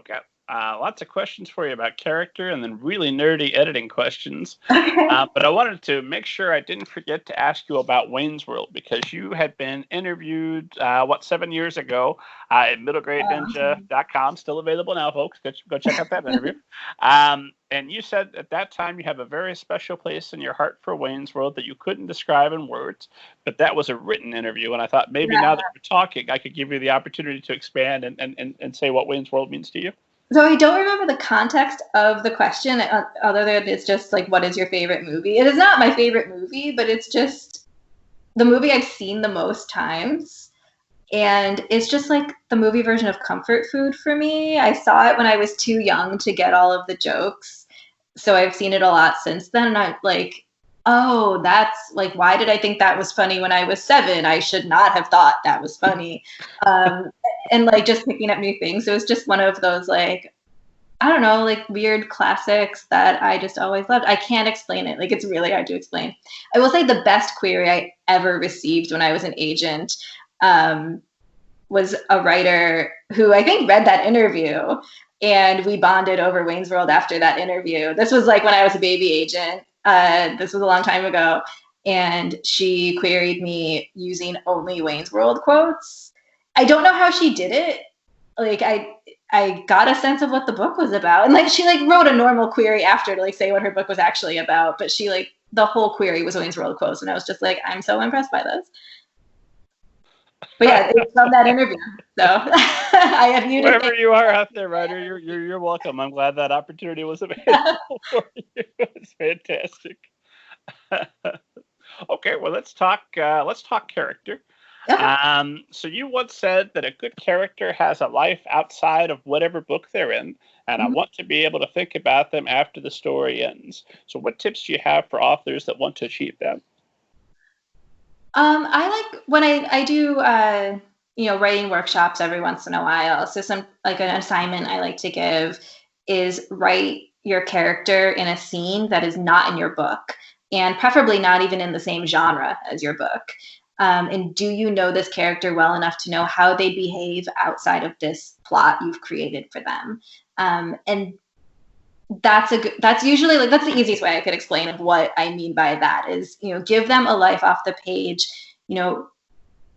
got lots of questions for you about character and then really nerdy editing questions. Okay. But I wanted to make sure I didn't forget to ask you about Wayne's World, because you had been interviewed, 7 years ago at middlegradeninja.com. Still available now, folks. Go check out that interview. And you said at that time you have a very special place in your heart for Wayne's World that you couldn't describe in words, but that was a written interview. And I thought maybe now that we're talking, I could give you the opportunity to expand and say what Wayne's World means to you. So I don't remember the context of the question, other than it's just like, what is your favorite movie? It is not my favorite movie, but it's just the movie I've seen the most times. And it's just like the movie version of comfort food for me. I saw it when I was too young to get all of the jokes. So I've seen it a lot since then. And I'm like, oh, that's like, why did I think that was funny when I was 7? I should not have thought that was funny. And like just picking up new things. So it's just one of those, like, I don't know, like weird classics that I just always loved. I can't explain it. Like, it's really hard to explain. I will say the best query I ever received when I was an agent was a writer who I think read that interview, and we bonded over Wayne's World after that interview. This was like when I was a baby agent. This was a long time ago. And she queried me using only Wayne's World quotes. I don't know how she did it. Like, I got a sense of what the book was about. And like, she like wrote a normal query after to like say what her book was actually about. But she like, the whole query was Wayne's World quotes. And I was just like, I'm so impressed by this. But yeah, it's from that interview. So I have you. Wherever you are out there, Ryder, you're welcome. I'm glad that opportunity was available for you. It's fantastic. Okay, well, let's talk character. Okay. So you once said that a good character has a life outside of whatever book they're in, and I want to be able to think about them after the story ends. So what tips do you have for authors that want to achieve that? I like when I do, writing workshops every once in a while. So some like an assignment I like to give is write your character in a scene that is not in your book, and preferably not even in the same genre as your book. And do you know this character well enough to know how they behave outside of this plot you've created for them? And that's usually like, that's the easiest way I could explain of what I mean by that is, give them a life off the page.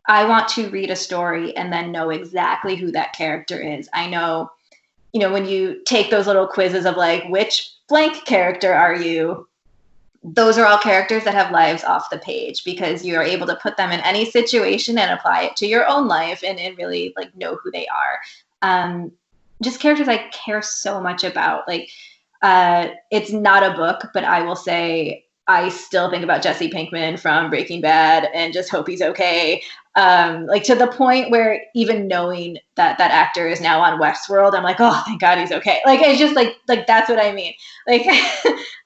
I want to read a story and then know exactly who that character is. I know, when you take those little quizzes of like, which blank character are you? Those are all characters that have lives off the page, because you're able to put them in any situation and apply it to your own life and really like know who they are. Just characters I care so much about. Like, it's not a book, but I will say I still think about Jesse Pinkman from Breaking Bad and just hope he's okay. Like, to the point where even knowing that that actor is now on Westworld, I'm like, oh, thank God he's okay. Like, it's just like that's what I mean. Like,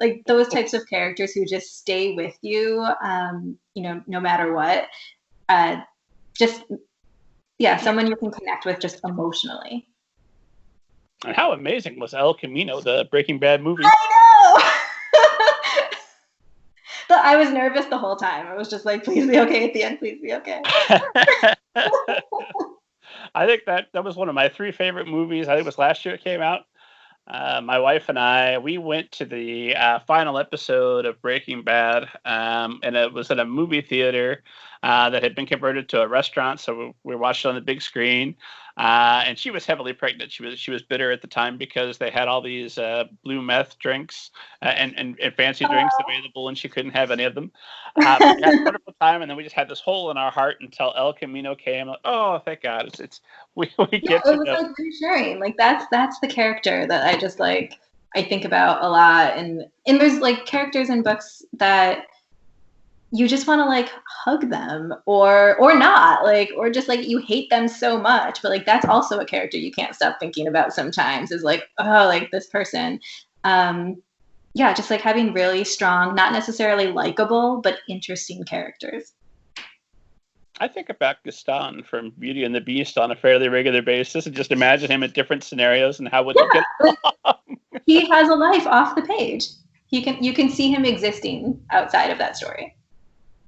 like those types of characters who just stay with you, no matter what. Someone you can connect with just emotionally. And how amazing was El Camino, the Breaking Bad movie? I know! But I was nervous the whole time. I was just like, please be okay at the end. Please be okay. I think that was one of my 3 favorite movies. I think it was last year it came out. My wife and I, we went to the final episode of Breaking Bad, and it was in a movie theater that had been converted to a restaurant. So we watched it on the big screen. And she was heavily pregnant. She was bitter at the time because they had all these blue meth drinks and fancy drinks available, and she couldn't have any of them. We had a wonderful time, and then we just had this hole in our heart until El Camino came. Like, oh, thank God! We get to it was like reassuring. Like that's the character that I just like. I think about a lot, and there's like characters in books that you just want to like hug them or not, like, or just like you hate them so much, but like that's also a character you can't stop thinking about sometimes, is like, oh, like this person. Just like having really strong, not necessarily likable, but interesting characters. I think about Gaston from Beauty and the Beast on a fairly regular basis, and just imagine him in different scenarios and how would he get along. He has a life off the page. You can see him existing outside of that story.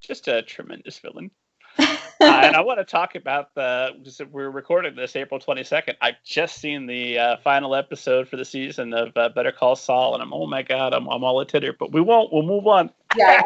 Just a tremendous villain. And I want to talk about we're recording this April 22nd. I've just seen the final episode for the season of Better Call Saul, and oh my God, I'm all attentive. But we'll move on. Yeah.